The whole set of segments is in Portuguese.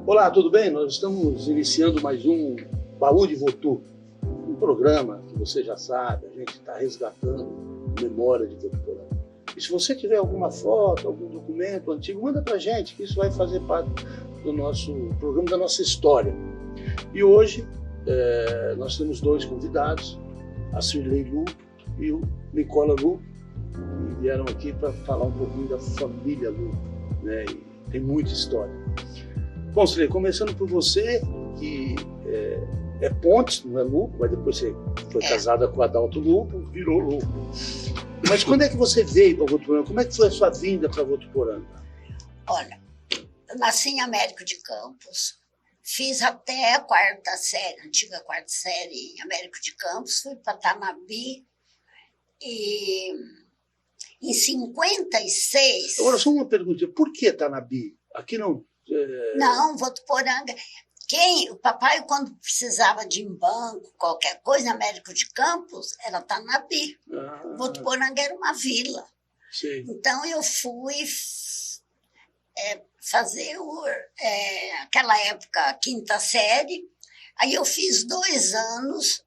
Olá, tudo bem? Nós estamos iniciando mais um Baú de Votu, um programa que você já sabe, a gente está resgatando a memória de Votuporanga. E se você tiver alguma foto, algum documento antigo, manda para a gente, que isso vai fazer parte do nosso programa, da nossa história. E hoje nós temos dois convidados, a Cirlei Lupo e o Nicola Lupo, que vieram aqui para falar um pouquinho da família Lupo, né? E tem muita história. Bom, Cirlei, começando por você, que é Pontes, não é Lupo, mas depois você foi casada com o Adalto Lupo, virou Lupo. Mas quando é que você veio para Votuporanga? Como é que foi a sua vinda para Votuporanga? Olha, eu nasci em Américo de Campos, fiz até a quarta série, antiga quarta série em Américo de Campos, fui para Tanabi e em 56... Agora, só uma pergunta, por que Tanabi? Aqui não... Não, Votuporanga... O papai, quando precisava de ir em banco, qualquer coisa, em Américo de Campos, era Tanabi. Votuporanga era uma vila. Sim. Então, eu fui fazer, aquela época, quinta série. Aí eu fiz 2 anos,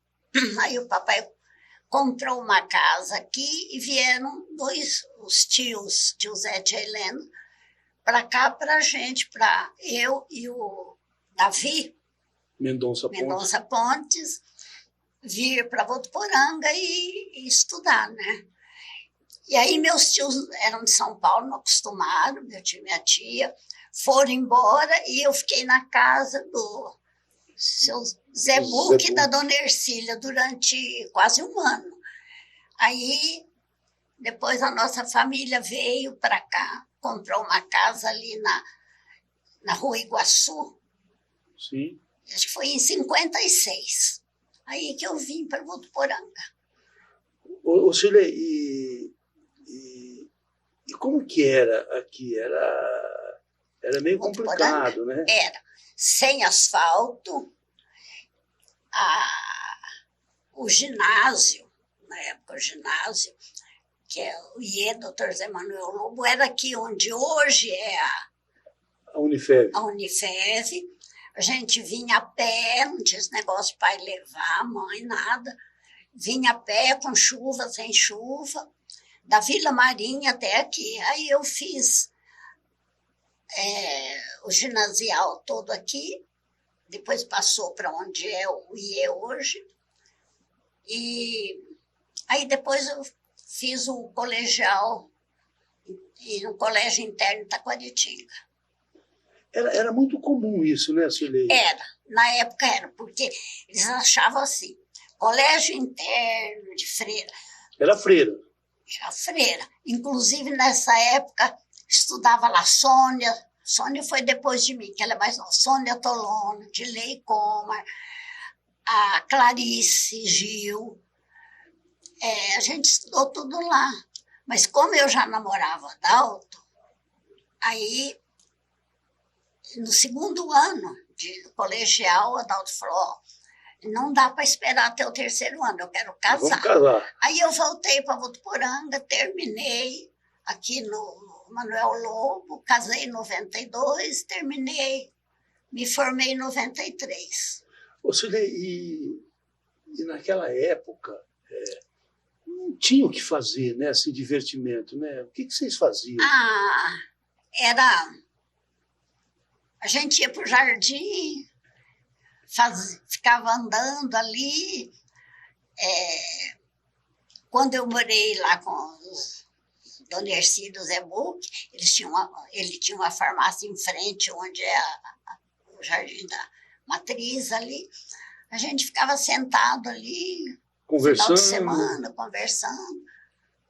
aí o papai comprou uma casa aqui e vieram os tios, tio Zé e tia Helena, para cá, para a gente, para eu e o Davi Mendonça Pontes, vir para Votuporanga e estudar, né? E aí meus tios eram de São Paulo, não acostumaram, meu tio e minha tia, foram embora e eu fiquei na casa do seu Zé Buque e da dona Ercília durante quase 1 ano. Aí, depois a nossa família veio para cá, comprou uma casa ali na Rua Iguaçu. Sim. Acho que foi em 56. Aí que eu vim para Votuporanga. Ô Cirlei, e como que era aqui? Era meio complicado, né? Era. Sem asfalto, o ginásio, na época o ginásio, que é o IE, Dr. Zé Manuel Lobo, era aqui onde hoje é a Unifev. A Unifev. A gente vinha a pé, não tinha esse negócio de pai levar, mãe, nada. Vinha a pé, com chuva, sem chuva, da Vila Marinha até aqui. Aí eu fiz o ginasial todo aqui, depois passou para onde é o IE hoje. E aí depois eu fiz o colegial no Colégio Interno Taquaritinga. Era muito comum isso, né, Cirlei? Era, na época era, porque eles achavam assim, colégio interno de freira. Era freira. Já freira. Inclusive, nessa época, estudava lá Sônia. Sônia foi depois de mim, que ela é mais nova. Sônia Tolono, Dilei Comar, a Clarice Gil. A gente estudou tudo lá. Mas como eu já namorava Adalto, aí... No 2º ano de colegial, o Adalto falou, não dá para esperar até o 3º ano, eu quero casar. Vamos casar. Aí eu voltei para Votuporanga, terminei aqui no Manuel Lobo, casei em 92, terminei, me formei em 93. Ô, Cirlei, e naquela época não tinha o que fazer, né, assim, divertimento, né? O que vocês faziam? A gente ia para o jardim, ficava andando ali. Quando eu morei lá com os Dona Ercília e o Zé Buque, ele tinha uma farmácia em frente, onde é o jardim da Matriz ali. A gente ficava sentado ali, conversando. Final de semana, conversando,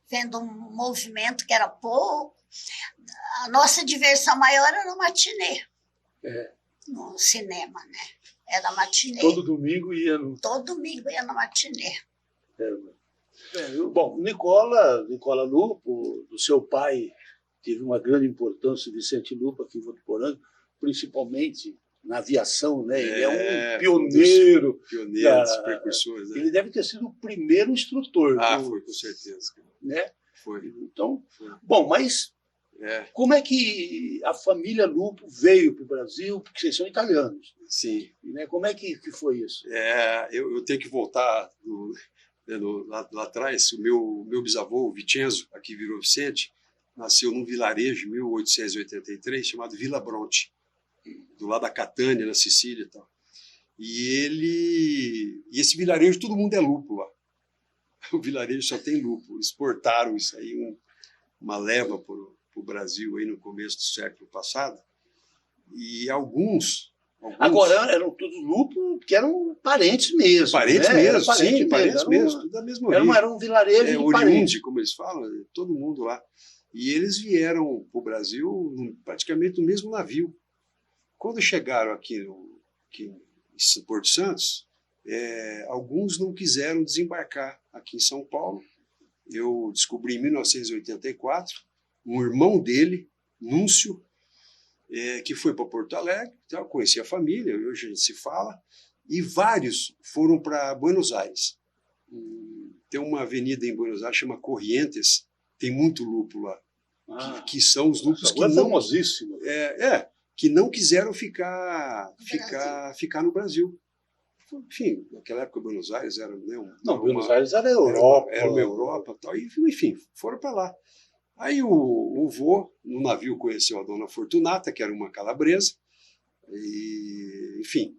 vendo um movimento que era pouco. A nossa diversão maior era o matinê. No cinema, né? Era matinê. Todo domingo ia no... Todo domingo ia no matinê. Bom, Nicola Lupo, do seu pai, teve uma grande importância, Vicente Lupo, aqui em Votuporanga, principalmente na aviação, né? Ele é um pioneiro. Pioneiro dos precursores. Né? Ele deve ter sido o primeiro instrutor. Foi, com certeza. Né? Foi. Então, foi. Bom, mas Como é que a família Lupo veio para o Brasil? Porque vocês são italianos. Sim. Né? Como é que foi isso? Eu tenho que voltar lá atrás. O meu bisavô, o Vicenzo, aqui virou Vicente, nasceu num vilarejo em 1883 chamado Vila Bronte, do lado da Catânia, na Sicília e tal. E esse vilarejo, todo mundo é lupo lá. O vilarejo só tem lupo. Exportaram isso aí, uma leva para o Brasil aí no começo do século passado. E alguns... Agora eram todos lupo que eram parentes mesmo. Parentes né? mesmo, parente sim, parentes mesmo. Tudo da mesma origem. Era um vilarejo de oriundi, parentes. como eles falam, todo mundo lá. E eles vieram para o Brasil praticamente no mesmo navio. Quando chegaram aqui em Porto Santos, alguns não quiseram desembarcar aqui em São Paulo. Eu descobri em 1984, um irmão dele, Núncio, que foi para Porto Alegre, então, conheci a família, hoje a gente se fala, e vários foram para Buenos Aires. Tem uma avenida em Buenos Aires, chama Corrientes, tem muito lupo lá, que são os lupos que não... famosíssimo. Que não quiseram ficar no Brasil. Enfim, naquela época Buenos Aires era... Buenos Aires era a Europa. Era uma Europa tal, e enfim, foram para lá. Aí o vô, no navio, conheceu a dona Fortunata, que era uma calabresa, e, enfim,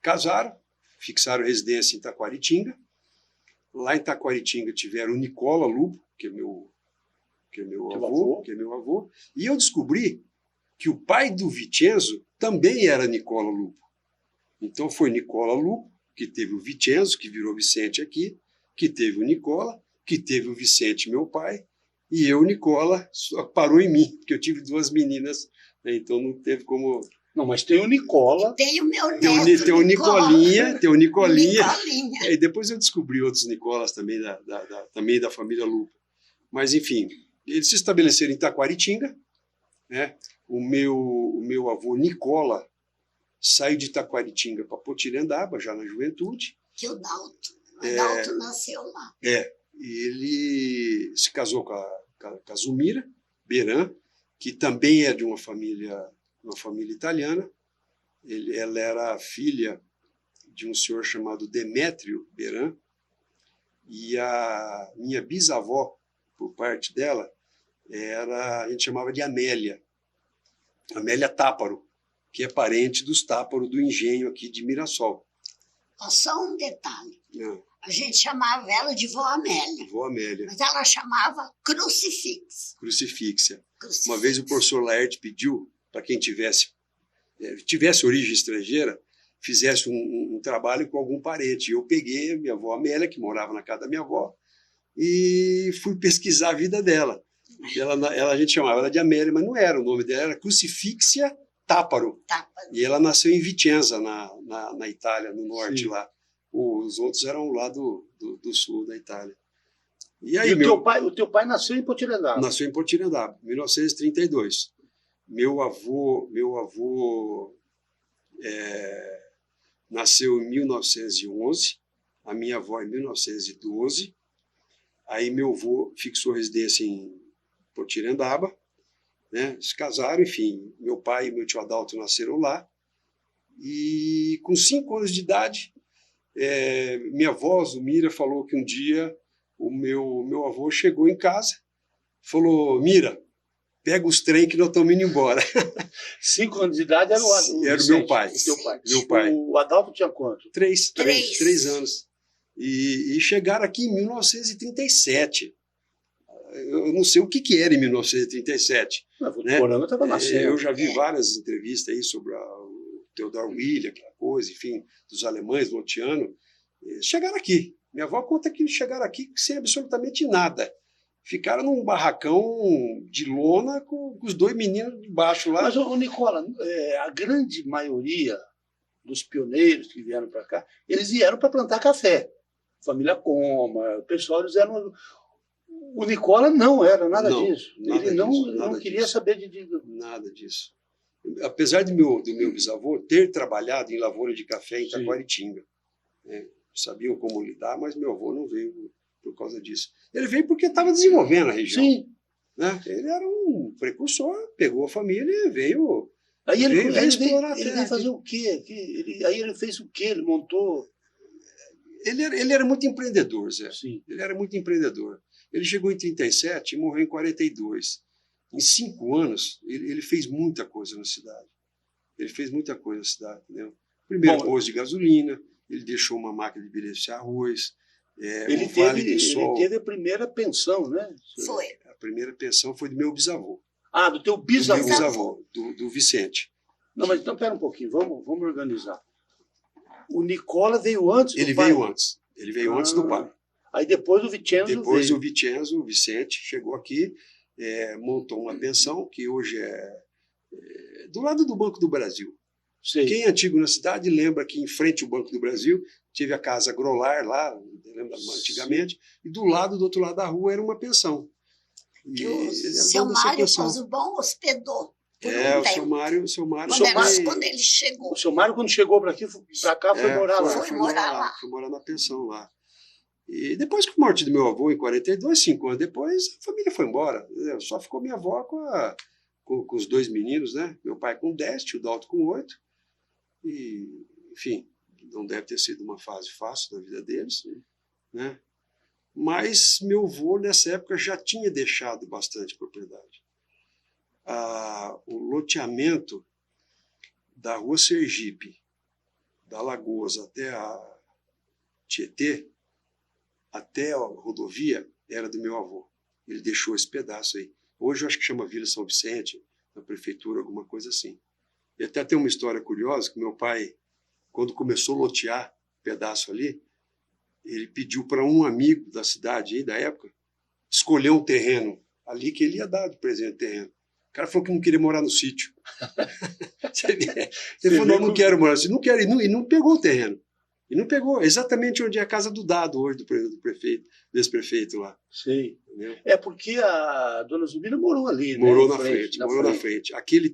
casaram, fixaram residência em Taquaritinga. Lá em Taquaritinga tiveram o Nicola Lupo, que é meu avô, e eu descobri que o pai do Vicenzo também era Nicola Lupo. Então foi Nicola Lupo, que teve o Vicenzo, que virou Vicente aqui, que teve o Nicola, que teve o Vicente, meu pai, e eu, Nicola, só parou em mim, porque eu tive duas meninas, né, então não teve como... Não, mas tem o Nicola. Tem o meu neto, tem o Nicolinha. E depois eu descobri outros Nicolas também, também da família Lupo. Mas, enfim, eles se estabeleceram em Taquaritinga, né? O meu avô Nicola saiu de Taquaritinga para Potirendaba, já na juventude. Que o Dalto nasceu lá. E ele se casou com a Zumira Beran, que também é de uma família italiana. Ela era filha de um senhor chamado Demétrio Beran, e a minha bisavó, por parte dela, a gente chamava de Amélia Táparo, que é parente dos Táparo do engenho aqui de Mirassol. Só um detalhe. A gente chamava ela de Vó Amélia. Vó Amélia. Mas ela chamava Crucifixia. Uma vez o professor Laerte pediu para quem tivesse origem estrangeira, fizesse um trabalho com algum parente. Eu peguei a minha avó Amélia, que morava na casa da minha avó, e fui pesquisar a vida dela. A gente chamava ela de Amélia, mas não era. O nome dela era Crucifixia Táparo. E ela nasceu em Vicenza, na Itália, no norte. Sim. Lá. Os outros eram lá do sul da Itália. E aí, o teu pai nasceu em Potirendaba? Nasceu em Potirendaba, em 1932. Meu avô nasceu em 1911, a minha avó em 1912. Aí meu avô fixou residência em Potirendaba, né? Se casaram, enfim. Meu pai e meu tio Adalto nasceram lá. E com 5 anos de idade, minha avó, Zumira, falou que um dia o meu avô chegou em casa, falou: Mira, pega os trem que nós estamos indo embora. 5 anos de idade era o meu pai. Meu pai. O Adalto tinha quanto? 3 anos. E chegaram aqui em 1937. Eu não sei o que era em 1937. Né? O estava nascendo. Eu já vi várias entrevistas aí sobre o Theodor William, aquela coisa, enfim, dos alemães, Lotiano. Chegaram aqui. Minha avó conta que chegaram aqui sem absolutamente nada. Ficaram num barracão de lona com os 2 meninos de baixo lá. Mas, Nicola, a grande maioria dos pioneiros que vieram para cá, eles vieram para plantar café. Família Coma, o pessoal, eles eram... O Nicola não era nada disso. Ele não queria saber de... Nada disso. Apesar do meu bisavô ter trabalhado em lavoura de café em Taquaritinga, né? Sabiam como lidar, mas meu avô não veio por causa disso. Ele veio porque estava desenvolvendo a região. Sim. né? Ele era um precursor, pegou a família e veio... Aí ele veio explorar a ele terra. veio fazer o quê? Aí ele fez o quê? Ele montou... Ele era muito empreendedor, Zé. Sim. Ele era muito empreendedor. Ele chegou em 37 e morreu em 42. Em 5 anos, ele fez muita coisa na cidade. Ele fez muita coisa na cidade, entendeu? Primeiro, posto de gasolina, ele deixou uma máquina de beneficiar arroz, ele teve a primeira pensão, né? Foi. A primeira pensão foi do meu bisavô. Ah, do teu bisavô. Do meu bisavô, do Vicente. Não, mas então, pera um pouquinho, vamos organizar. O Nicola veio antes do pai? Ele veio antes do pai. Aí depois o Vicenzo Depois veio. o Vicente, chegou aqui, montou uma pensão que hoje é do lado do Banco do Brasil. Sei. Quem é antigo na cidade lembra que em frente ao Banco do Brasil tive a casa Grolar lá, lembra antigamente, e do outro lado da rua era uma pensão. Que o seu Mário Cosubon hospedou. O seu Mário quando ele chegou. O seu Mário, quando chegou para cá, foi morar lá. Foi morar lá. Foi morar na pensão lá. E depois com a morte do meu avô, em 42, 5 anos depois, a família foi embora. Só ficou minha avó com os 2 meninos, né? Meu pai com 10, tio Dalto com 8. E, enfim, não deve ter sido uma fase fácil da vida deles, né? Mas meu avô, nessa época, já tinha deixado bastante propriedade. O loteamento da Rua Sergipe, da Lagoas até a Tietê, até a rodovia, era do meu avô. Ele deixou esse pedaço aí. Hoje eu acho que chama Vila São Vicente, na prefeitura, alguma coisa assim. E até tem uma história curiosa, que meu pai, quando começou a lotear pedaço ali, ele pediu para um amigo da cidade, aí, da época, escolher um terreno ali que ele ia dar de presente terreno. O cara falou que não queria morar no sítio. Ele falou, não quero morar no sítio. Não quero, e não pegou o terreno. E não pegou, exatamente onde é a casa do Dado hoje, do prefeito, desse prefeito lá. Sim. Entendeu? É porque a dona Zubina morou ali, né? Morou na frente. Aquele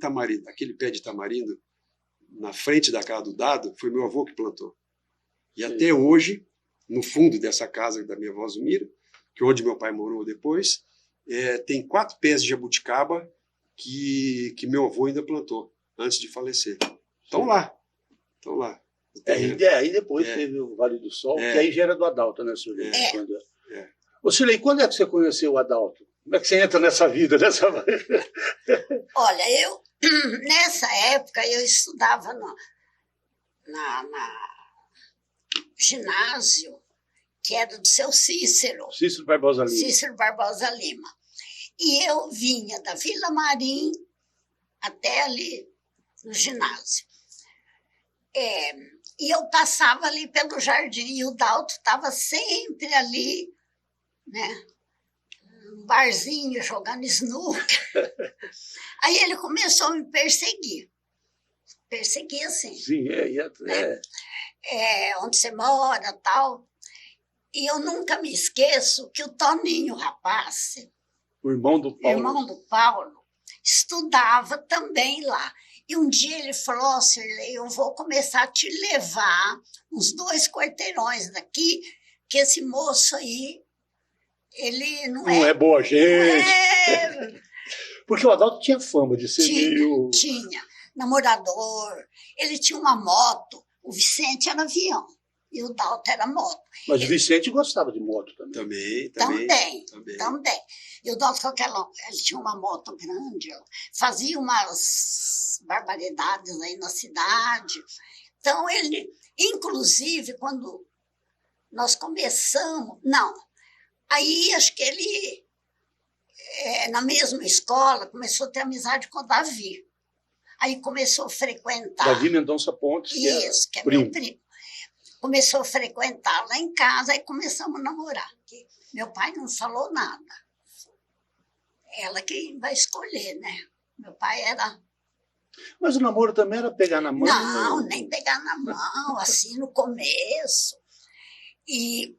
pé de tamarindo, na frente da casa do Dado, foi meu avô que plantou. E até hoje, no fundo dessa casa da minha avó Zumira, que é onde meu pai morou depois, tem 4 pés de jabuticaba que meu avô ainda plantou, antes de falecer. Estão lá. Aí depois teve o Vale do Sol, que aí já era do Adalto, né, senhor? Ô, Silei, quando é que você conheceu o Adalto? Como é que você entra nessa vida? Olha, nessa época, eu estudava na ginásio, que era do seu Cícero. Cícero Barbosa Lima. Cícero Barbosa Lima. E eu vinha da Vila Marim até ali no ginásio. E eu passava ali pelo jardim, e o Dalto estava sempre ali, né? Um barzinho, jogando snooker. Aí ele começou a me perseguir. Perseguir, assim. Sim, né? Onde você mora, tal. E eu nunca me esqueço que o Toninho Rapaz, o irmão do Paulo, estudava também lá. E um dia ele falou, Sirlei, eu vou começar a te levar uns 2 quarteirões daqui, que esse moço aí, ele não é boa gente. Porque o Adalto tinha fama de ser meio... Tinha. Namorador. Ele tinha uma moto. O Vicente era avião. E o Dalto era moto. Mas o Vicente gostava de moto também. Também. E o Dalto, ele tinha uma moto grande, fazia umas barbaridades aí na cidade. Então, ele, inclusive, quando nós começamos... Não, aí acho que ele, na mesma escola, começou a ter amizade com o Davi. Aí começou a frequentar... Davi Mendonça Pontes, que é meu primo. Começou a frequentar lá em casa, aí começamos a namorar. Meu pai não falou nada. Ela que vai escolher, né? Meu pai era... Mas o namoro também era pegar na mão? Não, nem pegar na mão, assim, no começo. E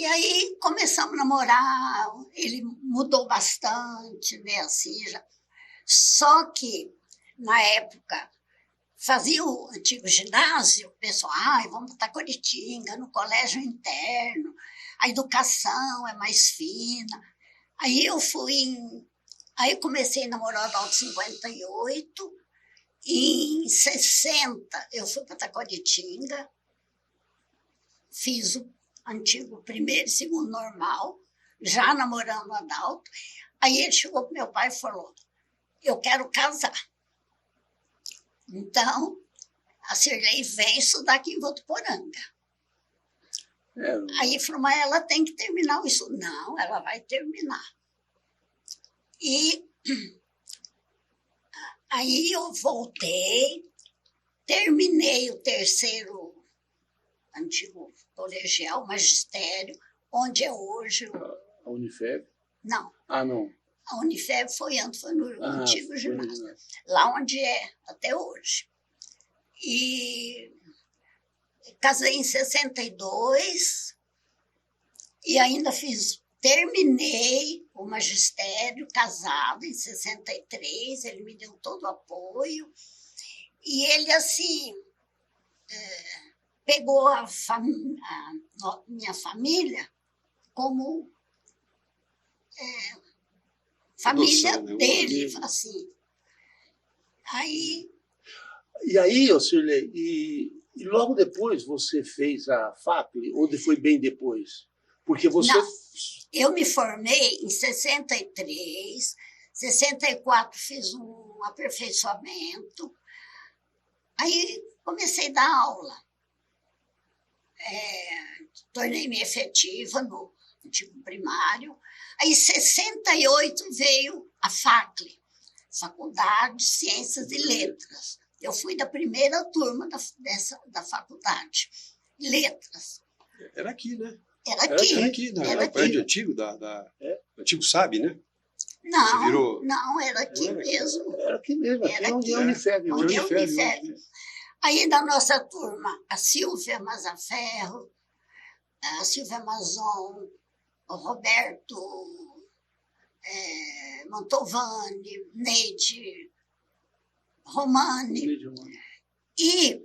aí começamos a namorar, ele mudou bastante, né? Assim, já. Só que, na época, fazia o antigo ginásio, o pessoal, vamos botar Coritinga no colégio interno, a educação é mais fina. Aí eu aí eu comecei a namorar no Alto 58, e em 60 eu fui para Taquaritinga, fiz o antigo primeiro e segundo normal, já namorando o Adalto. Aí ele chegou para meu pai e falou, eu quero casar. Então, a Cirlei vem estudar aqui em Votuporanga. Aí falou, mas ela tem que terminar o estudo. Não, ela vai terminar. E aí eu voltei, terminei o terceiro antigo colegial, magistério, onde é hoje A Unifeb? Não. Ah, não. A Unifeb foi antes, foi no antigo foi ginásio. Lá onde é até hoje. E casei em 62 e ainda terminei o magistério casado em 63, ele me deu todo o apoio. E ele, assim, pegou a minha família como família dele, assim. E aí, Cirlei, e logo depois você fez a FAP, ou foi bem depois? Porque você... Não, eu me formei em 63, 64 fiz um aperfeiçoamento, aí comecei a dar aula. Tornei-me efetiva no antigo primário. Aí, em 68, veio a FACLE, Faculdade de Ciências e Letras. Eu fui da primeira turma da faculdade. Letras. Era aqui, né? Era aqui. Era o prédio antigo, antigo SAB, né? Não, era aqui mesmo. Era aqui mesmo, aqui onde é a Unifeb. Onde é a Unifeb. Aí, da nossa turma, a Silvia Mazaferro, a Silvia Mazon, o Roberto Mantovani, Neide Romani. E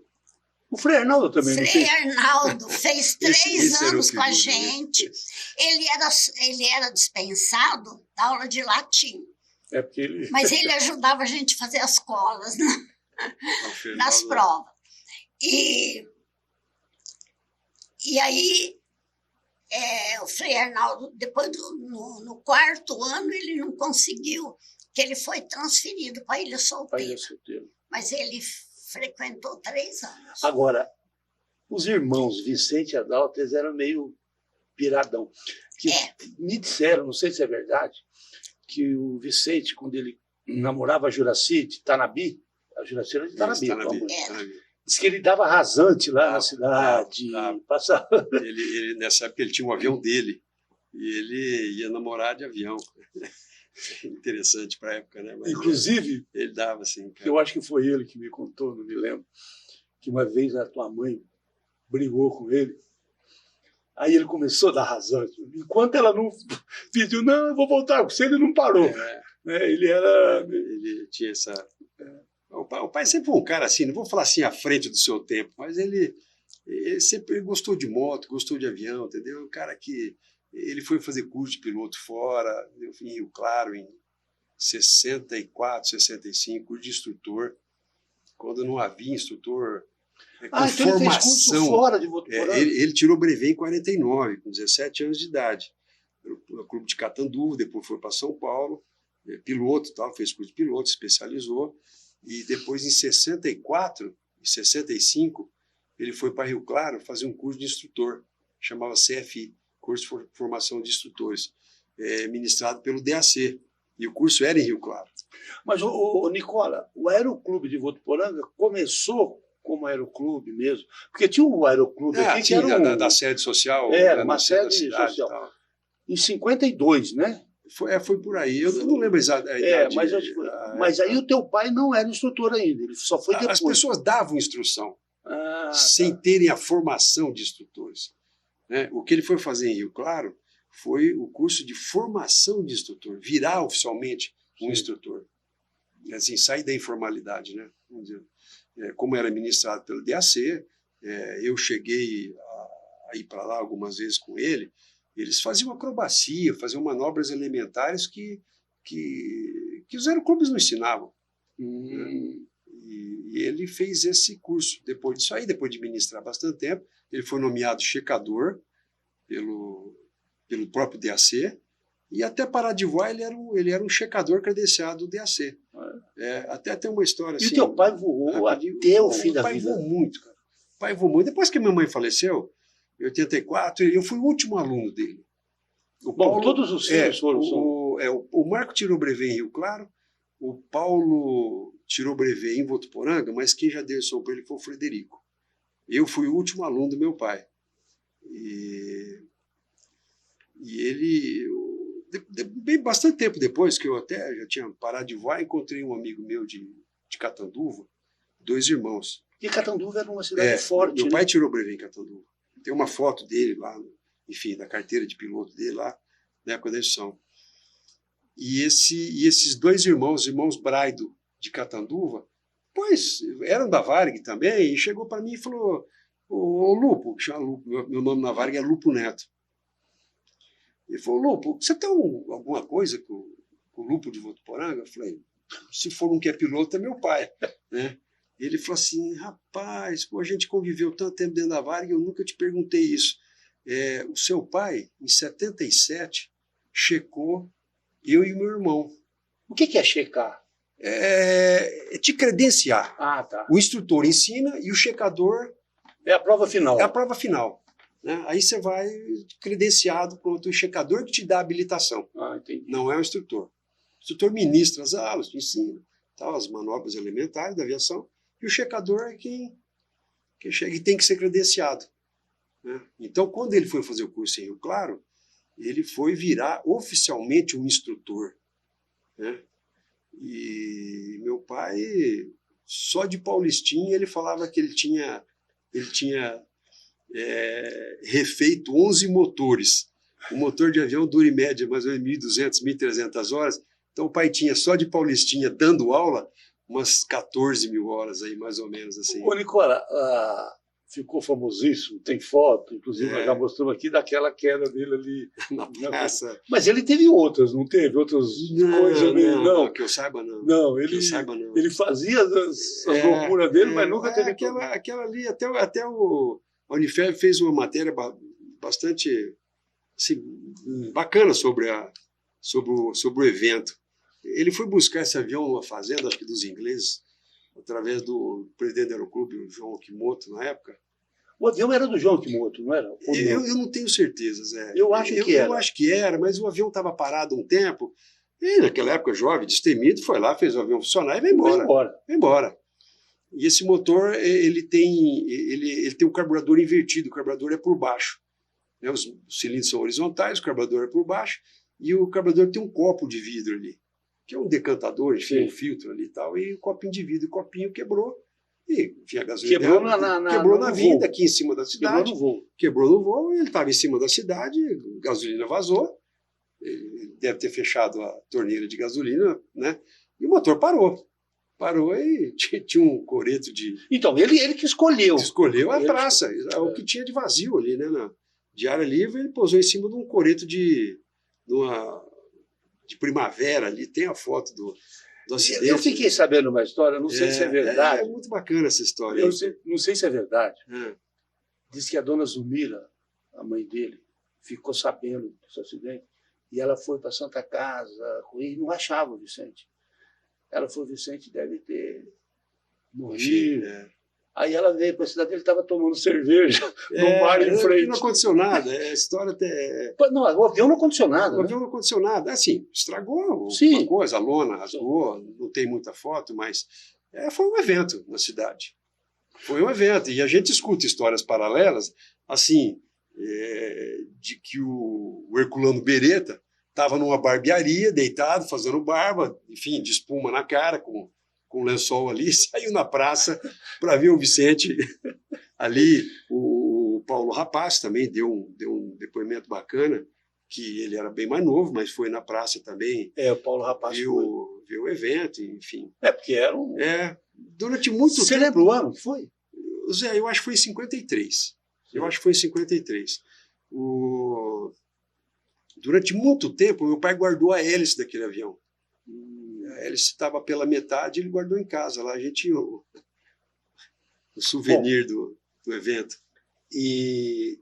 o Frei Arnaldo também. Frei Arnaldo fez 3 anos com a gente. Ele era dispensado da aula de latim. Mas ele ajudava a gente a fazer as colas, né? Nas provas. E aí, o Frei Arnaldo, depois no 4º ano, ele não conseguiu, que ele foi transferido para Ilha Solteira. Mas ele frequentou 3 anos. Agora, os irmãos Vicente e Adalto, eles eram meio piradão. Me disseram, não sei se é verdade, que o Vicente, quando ele namorava a Juraci de Tanabi, a Juraci era de Tanabi, diz que ele dava rasante lá na cidade. Nessa época ele tinha um avião dele e ele ia namorar de avião. Interessante para a época, né? Mas inclusive, ele dava assim. Cara. Eu acho que foi ele que me contou, não me lembro, que uma vez a tua mãe brigou com ele. Aí ele começou a dar rasante. Enquanto ela não pediu, não, eu vou voltar com você, ele não parou. Ele tinha essa... O pai sempre foi um cara assim, não vou falar assim à frente do seu tempo, mas ele sempre gostou de moto, gostou de avião, entendeu? Um cara que ele foi fazer curso de piloto fora, em Rio Claro, em 64, 65, curso de instrutor, quando não havia instrutor com então formação. Ele fez curso fora de Votuporanga? Ele tirou brevet em 49, com 17 anos de idade. No Clube de Catanduva, depois foi para São Paulo, piloto, fez curso de piloto, especializou. E depois, em 64 e 65, ele foi para Rio Claro fazer um curso de instrutor, chamava CFI, Curso de Formação de Instrutores, ministrado pelo DAC. E o curso era em Rio Claro. Mas, Nicola, o Aeroclube de Votuporanga começou como aeroclube mesmo? Porque tinha o aeroclube aqui, tinha que era da sede social. Era uma sede social. Em 52, né? Foi por aí, eu não lembro exatamente. Mas aí o teu pai não era instrutor ainda, ele só foi depois. As pessoas davam instrução, sem terem a formação de instrutores. Né? O que ele foi fazer em Rio Claro foi o curso de formação de instrutor, virar oficialmente um instrutor. Assim, sair da informalidade. Né? Vamos dizer, como era ministrado pelo DAC, eu cheguei a ir para lá algumas vezes com ele, eles faziam acrobacia, faziam manobras elementares que os aeroclubes não ensinavam. E ele fez esse curso. Depois disso aí, depois de ministrar bastante tempo, ele foi nomeado checador pelo próprio DAC, e até parar de voar ele era um checador credenciado do DAC. Até tem uma história assim. E teu pai voou até o fim da vida? O pai voou muito, cara. O pai voou muito. Depois que minha mãe faleceu, em 84, eu fui o último aluno dele. Bom, todos os filhos foram. O Marco tirou brevet em Rio Claro, o Paulo tirou brevet em Votuporanga, mas quem já deu som para ele foi o Frederico. Eu fui o último aluno do meu pai. E ele, bastante tempo depois, que eu até já tinha parado de voar, encontrei um amigo meu de Catanduva, 2 irmãos. E Catanduva era uma cidade forte. Meu pai tirou brevet em Catanduva. Tem uma foto dele lá, enfim, da carteira de piloto dele lá, na época da eleição. E esses 2 irmãos Braido de Catanduva, pois eram da Varig também, e chegou para mim e falou: ô Lupo, que chama Lupo, meu nome na Varig é Lupo Neto. Ele falou: Lupo, você tem alguma coisa com o Lupo de Votuporanga? Eu falei: se for um que é piloto, é meu pai, né? Ele falou assim: rapaz, pô, a gente conviveu tanto tempo dentro da Varig, eu nunca te perguntei isso. O seu pai, em 77, checou eu e meu irmão. O que é checar? É te credenciar. Ah, tá. O instrutor ensina e o checador... É a prova final. É a prova final. Né? Aí você vai credenciado para o checador que te dá a habilitação. Ah, entendi. Não é o instrutor. O instrutor ministra as aulas, te ensina as manobras elementares da aviação, e o checador é quem chega e tem que ser credenciado. Né? Então, quando ele foi fazer o curso em Rio Claro, ele foi virar oficialmente um instrutor. Né? E meu pai, só de Paulistinha, ele falava que ele tinha refeito 11 motores. O motor de avião dura em média mais ou menos 1.200, 1.300 horas. Então o pai tinha só de Paulistinha dando aula umas 14 mil horas aí, mais ou menos assim. Ô, Nicola, ficou famosíssimo, tem foto, inclusive nós já mostramos aqui daquela queda dele ali na praça. Mas ele teve outras, não teve? Outras coisas mesmo? Não, que eu saiba não. Não, ele fazia as loucuras dele, mas nunca teve... Aquela ali, até a Unifeb fez uma matéria bastante assim, bacana sobre o evento. Ele foi buscar esse avião numa fazenda, acho que dos ingleses, através do presidente do Aeroclube, o João Okimoto, na época. O avião era do João Okimoto, não era? Eu não tenho certeza, Zé. Eu acho que era, mas o avião estava parado um tempo. E naquela época, jovem, destemido, foi lá, fez o avião funcionar e vai embora. E esse motor, ele tem um carburador invertido, o carburador é por baixo. Né? Os cilindros são horizontais, o carburador é por baixo, e o carburador tem um copo de vidro ali, que é um decantador, enfim, um filtro ali e tal, e o copinho de vidro, o copinho quebrou, e enfim, a gasolina quebrou na vinda aqui em cima da cidade. Quebrou no voo, ele estava em cima da cidade, a gasolina vazou, ele deve ter fechado a torneira de gasolina, né? E o motor parou. Parou e tinha um coreto de... Então, ele que escolheu. Escolheu a praça, o que tinha de vazio ali, né? De área livre, ele pousou em cima de um coreto de primavera ali, tem a foto do acidente. Eu fiquei sabendo uma história, não sei se é verdade. É muito bacana essa história. Não sei se é verdade. Diz que a dona Zumira, a mãe dele, ficou sabendo desse acidente e ela foi para Santa Casa e não achava o Vicente. Ela falou: Vicente deve ter morrido. Aí ela veio para a cidade, ele estava tomando cerveja no mar em frente. Não aconteceu nada, a história até... Não, o avião não aconteceu nada. O avião não aconteceu nada. Assim, estragou uma coisa, a lona rasgou, não tem muita foto, mas foi um evento na cidade. Foi um evento. E a gente escuta histórias paralelas, assim, de que o Herculano Beretta estava numa barbearia, deitado, fazendo barba, enfim, de espuma na cara, com lençol ali, saiu na praça para ver o Vicente ali. O Paulo Rapaz também deu um depoimento bacana, que ele era bem mais novo, mas foi na praça também. O Paulo Rapaz viu o evento, enfim. Porque era um... durante muito tempo... Você lembra o ano que foi? Zé, eu acho que foi em 53. Eu acho que foi em 53. Durante muito tempo, meu pai guardou a hélice daquele avião. A hélice estava pela metade, ele guardou em casa. Lá a gente tinha o souvenir do evento. E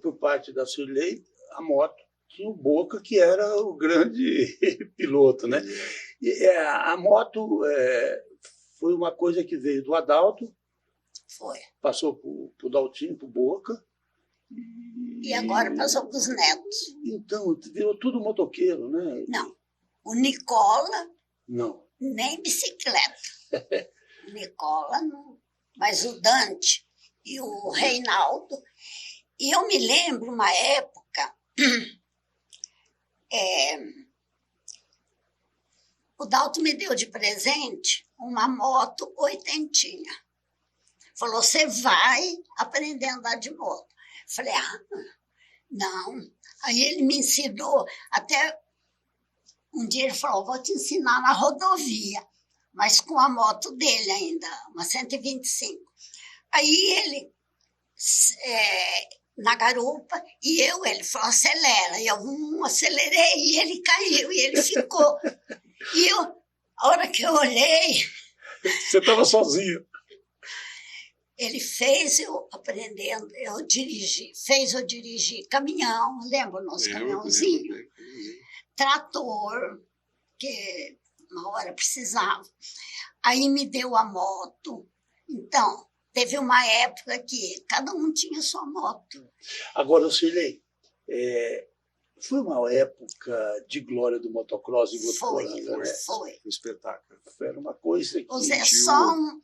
por parte da Shirley, a moto tinha o Boca, que era o grande piloto, né? E a moto foi uma coisa que veio do Adalto, passou para o Daltinho, para o Boca. E agora passou para os netos. Então, virou tudo motoqueiro, né? Não. O Nicola, não. Nem bicicleta. O Nicola, não. Mas o Dante e o Reinaldo. E eu me lembro uma época, o Dalto me deu de presente uma moto oitentinha. Falou, você vai aprender a andar de moto. Falei, não. Aí ele me ensinou, até um dia ele falou, vou te ensinar na rodovia, mas com a moto dele ainda, uma 125. Aí ele, na garupa, e ele falou, acelera. E eu acelerei, e ele caiu, e ele ficou. E a hora que eu olhei... Você estava sozinho. Ele fez eu aprendendo, fez eu dirigir caminhão, lembra o nosso caminhãozinho? Trator, que uma hora precisava. Aí me deu a moto. Então, teve uma época que cada um tinha sua moto. Agora, Shirley, foi uma época de glória do motocross em Votuporanga, né? Foi. Um espetáculo. Era uma coisa que... O Zé Som...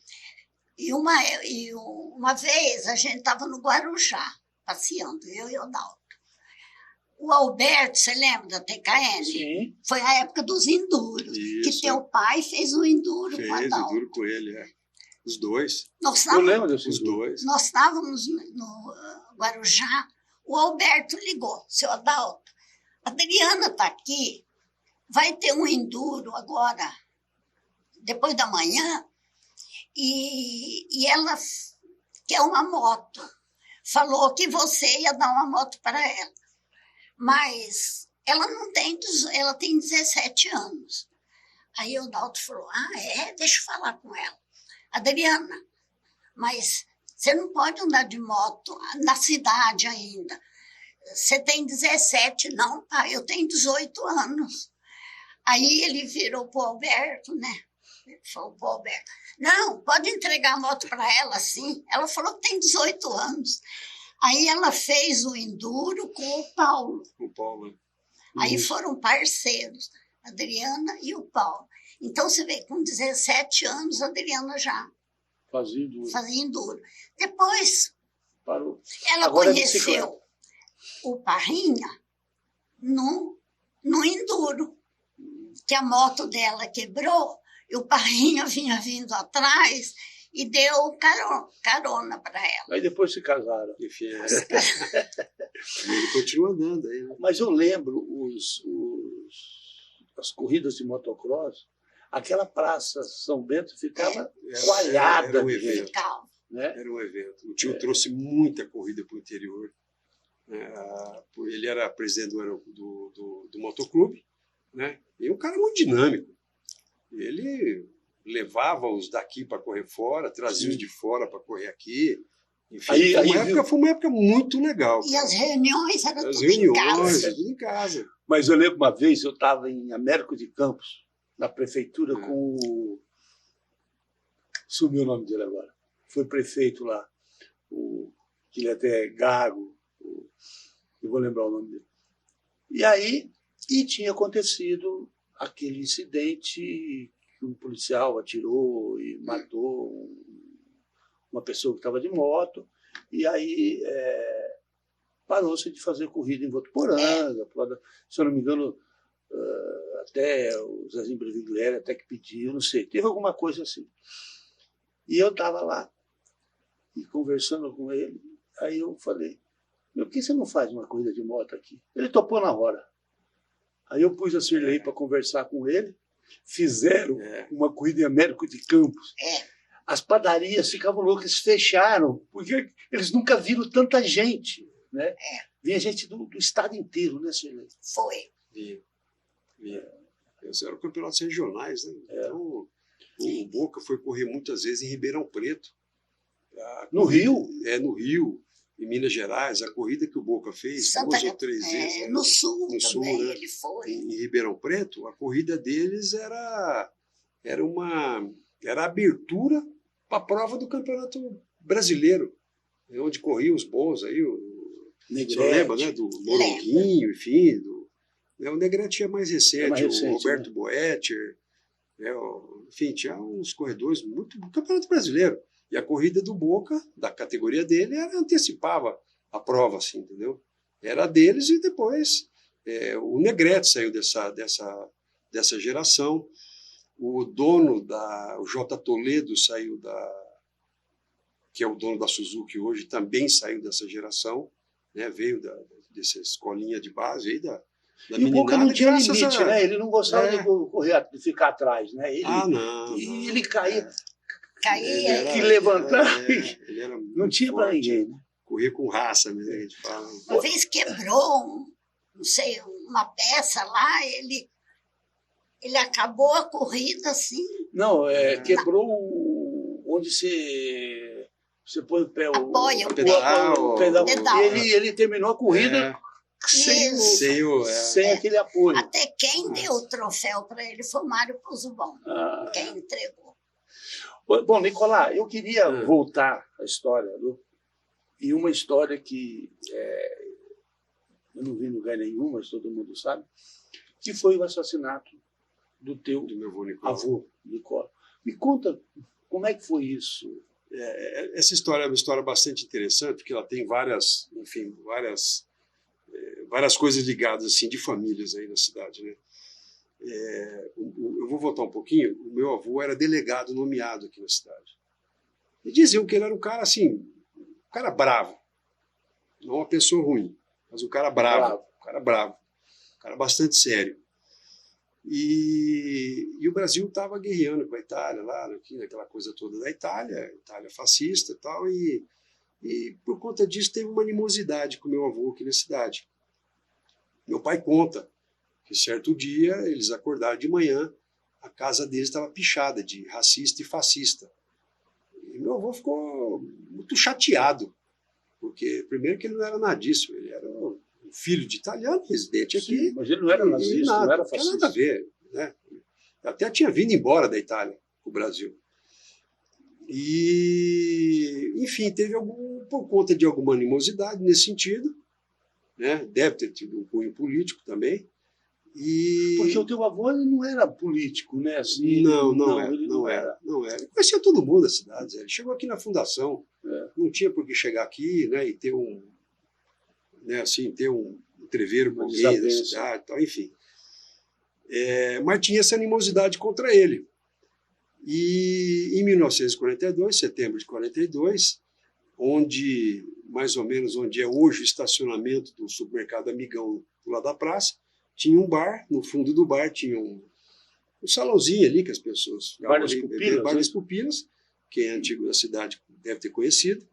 E uma vez a gente estava no Guarujá, passeando, eu e o Dalto. O Alberto, você lembra da TKN? Sim. Foi a época dos enduros, que teu pai fez um enduro com o Adalto. Fez enduro com ele, Os dois. Eu lembro desses dois. Nós estávamos no Guarujá, o Alberto ligou, seu Adalto, a Adriana está aqui, vai ter um enduro agora, depois da manhã, e ela quer uma moto. Falou que você ia dar uma moto para ela. Mas ela ela tem 17 anos. Aí o Dalto falou, deixa eu falar com ela. Adriana, mas você não pode andar de moto na cidade ainda. Você tem 17, não, pai, eu tenho 18 anos. Aí ele virou para o Alberto, né? Ele falou para o Alberto, não, pode entregar a moto para ela, sim. Ela falou que tem 18 anos. Aí ela fez o enduro com o Paulo. O Paulo. Aí foram parceiros, a Adriana e o Paulo. Então, você vê, com 17 anos, a Adriana já fazia enduro. Depois, parou. Ela conheceu o Parrinha no enduro, que a moto dela quebrou, e o Parrinha vinha vindo atrás e deu carona para ela. Aí depois se casaram. Enfim, ele continua andando aí. Né? Mas eu lembro as corridas de motocross, aquela praça São Bento ficava coalhada. Era um evento. Né? Era um evento. O tio trouxe muita corrida para o interior. Ele era presidente do motoclube, né? E um cara muito dinâmico. Ele levava os daqui para correr fora, trazia os de fora para correr aqui. Enfim, foi uma época muito legal. Cara. E as reuniões eram tudo em casa. Tudo em casa. Mas eu lembro uma vez, eu estava em Américo de Campos, na prefeitura, com o... Sumiu o nome dele agora. Foi prefeito lá, que ele até é gago, eu vou lembrar o nome dele. E aí, tinha acontecido aquele incidente que um policial atirou e matou uma pessoa que estava de moto, e aí parou-se de fazer corrida em Votuporanga. Se eu não me engano, até o Zezinho Breviglieri até que pediu, não sei, teve alguma coisa assim. E eu estava lá, e conversando com ele, aí eu falei, por que você não faz uma corrida de moto aqui? Ele topou na hora. Aí eu pus a Shirley para conversar com ele, fizeram uma corrida em Américo de Campos. As padarias ficavam loucas, fecharam, porque eles nunca viram tanta gente, né? Vinha gente do estado inteiro, né, Shirley? Foi. Vinha. Eram campeonatos regionais, né? Então, o Boca foi correr muitas vezes em Ribeirão Preto. No Rio? No Rio, em Minas Gerais. A corrida que o Boca fez duas ou três vezes. No Sul no também Sul, né? ele foi. Em Ribeirão Preto, a corrida deles era a abertura para a prova do Campeonato Brasileiro, onde corriam os bons aí, você lembra, né? Do Moronguinho, enfim, o Negrete é mais recente, o Roberto, né? Boetter, enfim, tinha uns corredores muito do Campeonato Brasileiro. E a corrida do Boca, da categoria dele, antecipava a prova, assim, entendeu? Era deles e depois o Negrete saiu dessa geração. O dono o J. Toledo saiu que é o dono da Suzuki hoje, também saiu dessa geração, né? Veio dessa escolinha de base aí da e o Boca não tinha limite, né? Ele não gostava de ficar atrás, né? Não. Ele caía. Caía. Que levantar. Ele era não tinha para ninguém, né? Corria com raça, mesmo, a gente fala. Uma vez quebrou, não sei, uma peça lá, ele acabou a corrida assim. Não, quebrou onde você põe o pé, apoia o pedal. E ele terminou a corrida sem aquele apoio. Até quem deu o troféu para ele foi o Mário Pozubon, quem entregou. Bom, Nicolás, eu queria voltar à história, e uma história que eu não vi em lugar nenhum, mas todo mundo sabe, que foi o assassinato do meu avô, Nicola. Me conta como é que foi isso. Essa história é uma história bastante interessante, porque ela tem várias coisas ligadas assim de famílias aí na cidade, né? Eu vou voltar um pouquinho. O meu avô era delegado nomeado aqui na cidade. E diziam que ele era um cara assim, um cara bravo, não uma pessoa ruim, mas um cara bravo, um cara bastante sério. E o Brasil estava guerreando com a Itália lá, naquela coisa toda da Itália fascista e tal, e por conta disso teve uma animosidade com meu avô aqui na cidade. Meu pai conta que certo dia eles acordaram de manhã, a casa deles estava pichada de racista e fascista. E meu avô ficou muito chateado, porque primeiro que ele não era nada disso, ele era um filho de italiano, residente aqui. Sim, mas ele não era nazista, não era fascista. Não tinha nada a ver, né? Até tinha vindo embora da Itália para o Brasil. E, enfim, teve por conta de alguma animosidade nesse sentido, né? Deve ter tido um cunho político também. Porque o teu avô ele não era político, né? Assim, não era. Ele conhecia todo mundo da cidade. Ele chegou aqui na fundação, não tinha por que chegar aqui, né, e ter um entreveiro com alguém da cidade, tal, enfim. Mas tinha essa animosidade contra ele. E em 1942, setembro de 42, mais ou menos onde é hoje o estacionamento do supermercado Amigão do lado da praça, tinha um bar, no fundo do bar tinha um salãozinho ali que as pessoas... Bar das Pupilas, quem é antigo da cidade deve ter conhecido.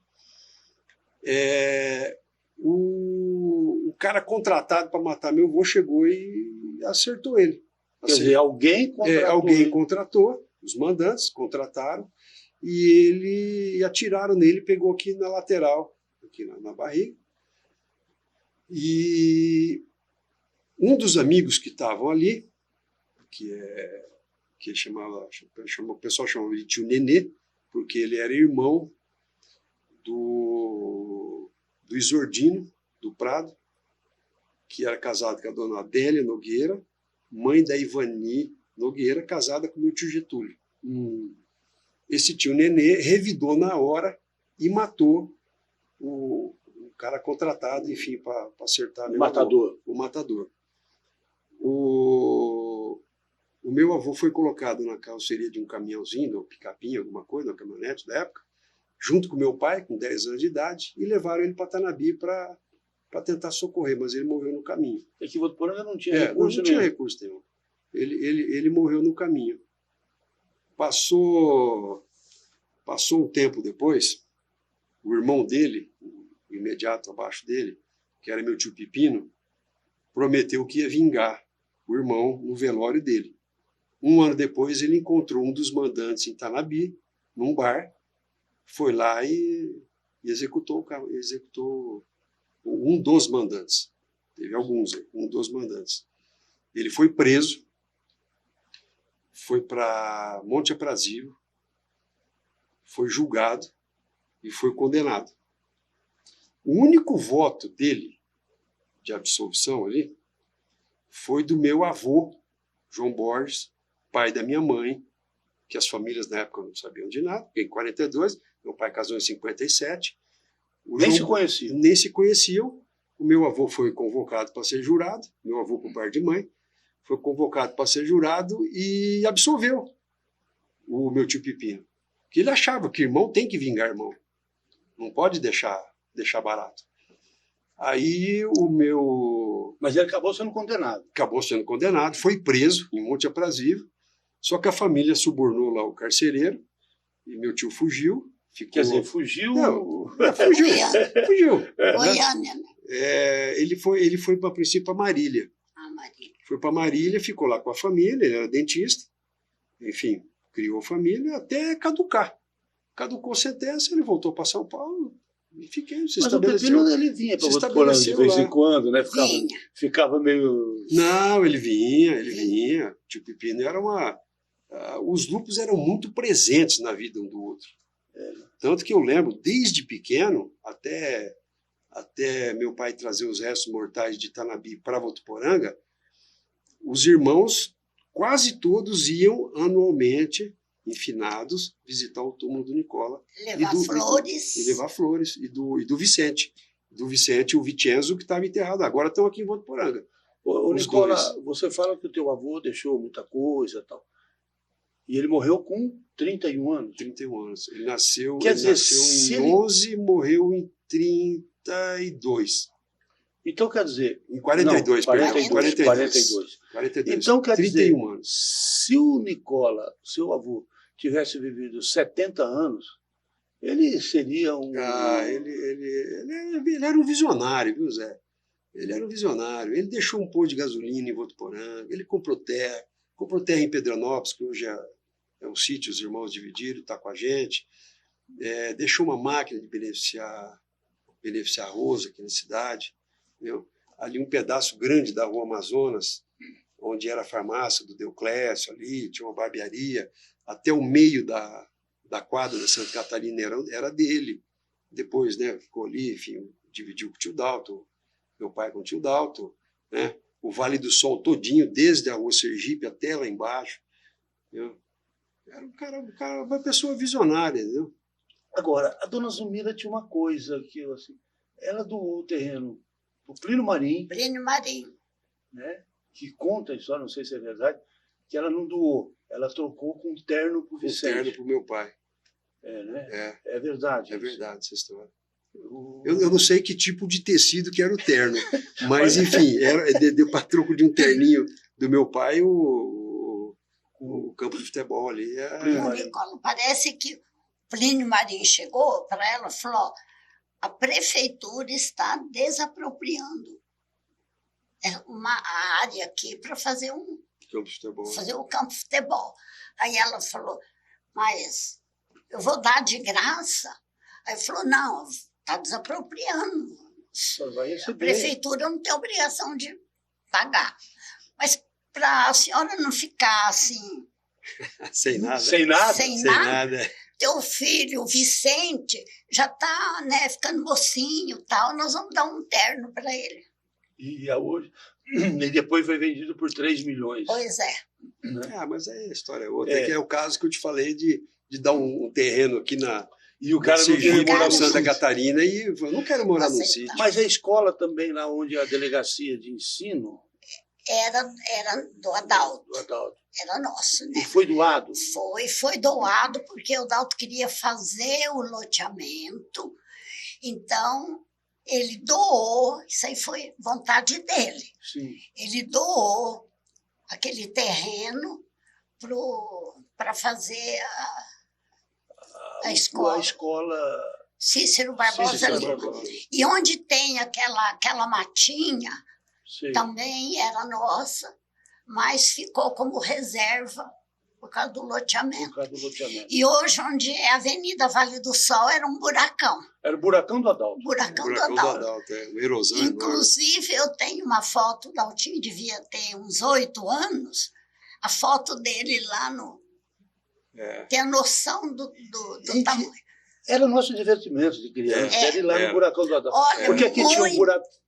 O cara contratado para matar meu avô chegou e acertou ele. Quer dizer, alguém contratou, os mandantes contrataram, e atiraram nele, pegou aqui na lateral, aqui na barriga. E um dos amigos que estavam ali, que o pessoal chamava de tio Nenê, porque ele era irmão do Isordino, do Prado, que era casado com a dona Adélia Nogueira, mãe da Ivani Nogueira, casada com o meu tio Getúlio. Esse tio Nenê revidou na hora e matou o cara contratado, enfim, para acertar o matador. O matador. O meu avô foi colocado na carroceria de um caminhãozinho, ou picapinha, alguma coisa, uma caminhonete da época, junto com meu pai, com 10 anos de idade, e levaram ele para Tanabi para tentar socorrer, mas ele morreu no caminho. É que Votuporanga não tinha recurso não tinha recurso nenhum. Ele morreu no caminho. Passou um tempo depois, o irmão dele, o imediato abaixo dele, que era meu tio Pepino, prometeu que ia vingar o irmão no velório dele. Um ano depois, ele encontrou um dos mandantes em Tanabi, num bar, foi lá e executou um dos mandantes. Teve alguns aí, um dos mandantes. Ele foi preso, foi para Monte Aprazível, foi julgado e foi condenado. O único voto dele, de absolvição ali, foi do meu avô, João Borges, pai da minha mãe, que as famílias na época não sabiam de nada, porque em 42, meu pai casou em 57. Nem se conheciam. Nem se conheciam. O meu avô foi convocado para ser jurado, meu avô por parte de mãe, foi convocado para ser jurado e absolveu o meu tio Pepino. Porque ele achava que irmão tem que vingar irmão. Não pode deixar barato. Aí o meu... Mas ele acabou sendo condenado. Acabou sendo condenado, foi preso em Monte Aprazível, só que a família subornou lá o carcereiro e meu tio fugiu. Ficou... Quer dizer, fugiu... Não, fugiu. Goiânia, né? Ele foi para princípio para Marília. Marília. Foi para Marília, ficou lá com a família, ele era dentista, enfim, criou família até caducar. Caducou sentença, ele voltou para São Paulo e fiquei. Mas o Pepino, ele vinha para Votuporanga de vez em quando, né? Ficava meio... Não, ele vinha. O tio Pepino era uma... os grupos eram muito presentes na vida um do outro. Tanto que eu lembro, desde pequeno, até meu pai trazer os restos mortais de Tanabi para Votuporanga, os irmãos, quase todos, iam anualmente, enfinados, visitar o túmulo do Nicola. Levar flores. E levar flores. E do Vicente. Do Vicente e o Vicenzo, que estava enterrado. Agora estão aqui em Votuporanga. Ô Nicola, você fala que o teu avô deixou muita coisa e tal. E ele morreu com 31 anos. 31 anos. Ele nasceu, nasceu em 11 e morreu em 32. Então, quer dizer... Em 42, não, perdão. 42. Então, quer 31 dizer, anos. Se o Nicola, seu avô, tivesse vivido 70 anos, ele seria um... Ele era um visionário, viu, Zé? Ele era um visionário. Ele deixou um posto de gasolina em Votuporanga, ele comprou terra em Pedranópolis, que hoje é um sítio, os irmãos dividiram, está com a gente. Deixou uma máquina de beneficiar arroz aqui na cidade. Entendeu? Ali um pedaço grande da Rua Amazonas, onde era a farmácia do Deoclésio, ali tinha uma barbearia, até o meio da quadra da Santa Catarina era dele. Depois, né, ficou ali, enfim, dividiu com o tio Dalto, meu pai com o tio Dalto, né? O Vale do Sol todinho, desde a Rua Sergipe até lá embaixo. Entendeu? Era uma pessoa visionária, entendeu? Agora, a dona Zumira tinha uma coisa que, assim, ela doou o terreno para o Plínio Marim. Plínio Marim. Né? Que conta a história, não sei se é verdade, que ela não doou, ela trocou com um terno para o Vicente. Um terno para o meu pai. Né? É verdade. É verdade essa história. Eu não sei que tipo de tecido que era o terno, mas enfim, deu para troco de um terninho do meu pai o campo de futebol ali. Nicola, parece que Plínio Marim chegou para ela e falou: a prefeitura está desapropriando uma área aqui para fazer um campo de futebol. Aí ela falou: mas eu vou dar de graça? Aí falou: não, está desapropriando. A prefeitura não tem obrigação de pagar. Mas para a senhora não ficar assim... Sem nada. Sem nada. Teu filho, o Vicente, já está, né, ficando mocinho e tal, nós vamos dar um terno para ele. E depois foi vendido por 3 milhões. Pois é. Mas aí a história é outra. Que é o caso que eu te falei de dar um terreno aqui e o cara não queria morar em Santa Catarina e eu não quero morar no sítio. Mas a escola também, lá onde a delegacia de ensino... Era do Adalto. Era nosso, né? E foi doado? Foi doado porque o Adalto queria fazer o loteamento. Então, ele doou, isso aí foi vontade dele. Sim. Ele doou aquele terreno para fazer a escola. A escola Cícero Barbosa Cícero ali. Barbosa. E onde tem aquela matinha, Sim. também era nossa, mas ficou como reserva por causa do Por loteamento. causa do loteamento. E hoje, onde é a Avenida Vale do Sol, era um buracão. Era o buracão do Adalto. Buracão do Buracão do Adalto. Adalto, uma erosão enorme. Inclusive, eu tenho uma foto, o Daltinho devia ter uns 8 anos, a foto dele lá no... Tem a noção do Gente, tamanho. Era o nosso divertimento de criança, era ir lá no buracão do Adalto. Olha, Porque aqui muito...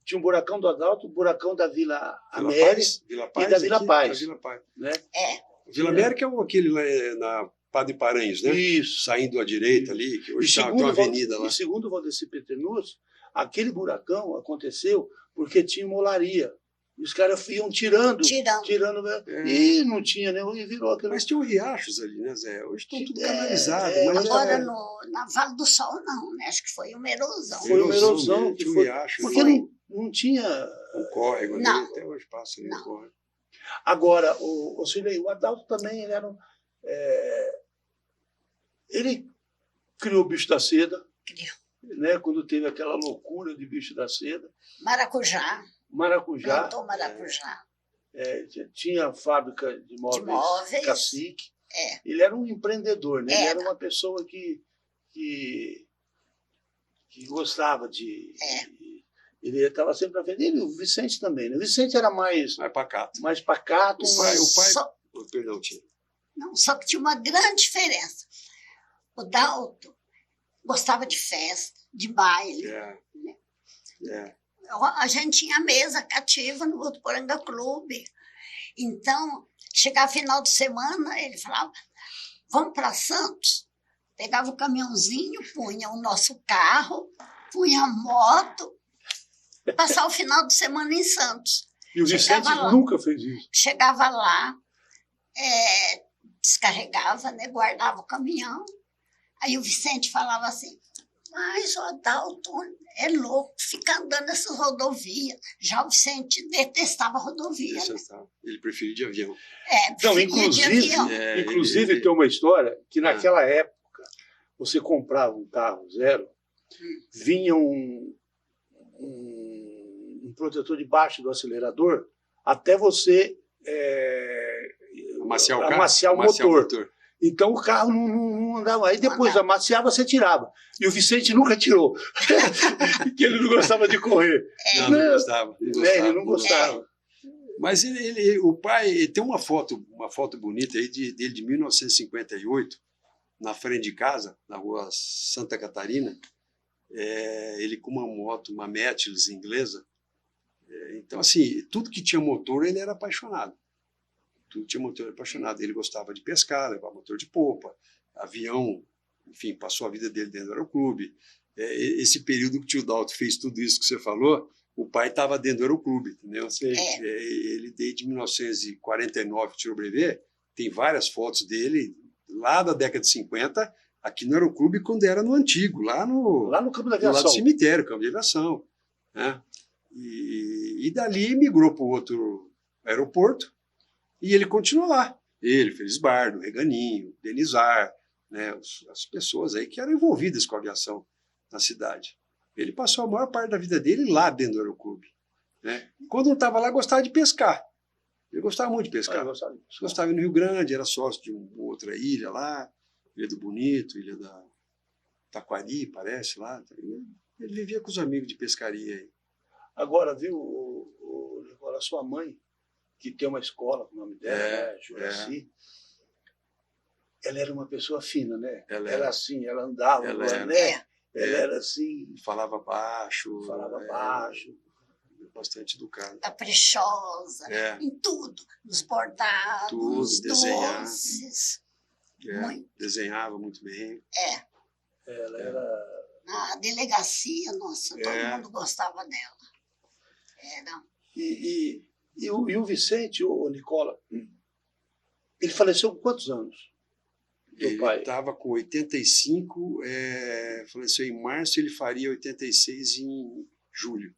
tinha um buracão do Adalto, o buracão da Vila Vila América Paz, Vila e Paz, da Vila aqui, Paz. da Vila Paz. Né? Vila América é aquele lá na Padre Paranhos, né? Isso. Saindo à direita ali, que E hoje tem uma avenida lá. E segundo o Valdeci Peternus, aquele buracão aconteceu porque tinha uma olaria. E os caras iam tirando. E não tinha, né? E virou aquele... Mas tinham riachos ali, né, Zé? Hoje estão tudo canalizado. mas Agora, na Vale do Sol, não, né? Acho que foi uma erosão. Foi uma erosão. Né? Tinha um riacho. Porque não tinha... Um córrego ali, Não. até hoje passa ali o córrego. Agora, o Cirlei, o Adalto também ele era ele criou o Bicho da Seda, Criou. né, quando teve aquela loucura de Bicho da Seda. Maracujá. Plantou maracujá. Tinha a fábrica de móveis Cacique. Ele era um empreendedor, né? Ele era uma pessoa que gostava de... Ele estava sempre à frente. O Vicente também, né? O Vicente era mais pacato. O pai... Perdão, tia. Não, só que tinha uma grande diferença. O Dalto gostava de festa, de baile. A gente tinha mesa cativa no Votuporanga Clube. Então, chegava final de semana, ele falava, vamos para Santos? Pegava o caminhãozinho, punha o nosso carro, punha a moto, passar o final de semana em Santos. E o Vicente nunca fez isso. Chegava lá, descarregava, né, guardava o caminhão. Aí o Vicente falava assim, mas o Adalto é louco, fica andando nessas rodovias. Já o Vicente detestava rodovia. Né? Ele preferia de avião. Não, inclusive tem uma história que naquela época você comprava um carro zero, vinha um protetor debaixo do acelerador até você amaciar o motor. Então o carro não andava. Aí depois amaciava, você tirava. E o Vicente nunca tirou. Porque ele não gostava de correr. Não gostava. Ele não gostava. Mas o pai tem uma foto bonita aí dele de 1958, na frente de casa, na rua Santa Catarina. Ele com uma moto, uma Metlis inglesa. Então, assim, tudo que tinha motor, ele era apaixonado. Tudo tinha motor apaixonado. Ele gostava de pescar, levar motor de popa, avião, enfim, passou a vida dele dentro do aeroclube. Esse período que o tio Dalto fez tudo isso que você falou, o pai estava dentro do aeroclube, entendeu? Ele, desde 1949, tirou o brevet, tem várias fotos dele, lá da década de 50, aqui no aeroclube, quando era no antigo, lá no Campo da Aviação. Lá do cemitério, Campo de Aviação. Né? E dali migrou para o outro aeroporto, e ele continuou lá. Ele, Felisbardo, Reganinho, Denizar, né, as pessoas aí que eram envolvidas com a aviação na cidade. Ele passou a maior parte da vida dele lá dentro do aeroclube. Né? Quando não estava lá, gostava de pescar. Ele gostava muito de pescar. Gostava de ir no Rio Grande, era sócio de uma outra ilha lá, Ilha do Bonito, Ilha da Taquari, parece lá. Ele vivia com os amigos de pescaria aí. Agora, viu, a sua mãe, que tem uma escola, com o nome dela, Juraci, ela era uma pessoa fina, né? Ela era assim, ela andava, né? Ela era assim... Falava baixo. Bastante educada. Caprichosa, em tudo. Nos bordados, nos doces. Desenhava muito bem. Ela era... Na delegacia, nossa, todo mundo gostava dela. E o Vicente, o Nicola, ele faleceu com quantos anos? Ele estava com 85, faleceu em março, ele faria 86 em julho.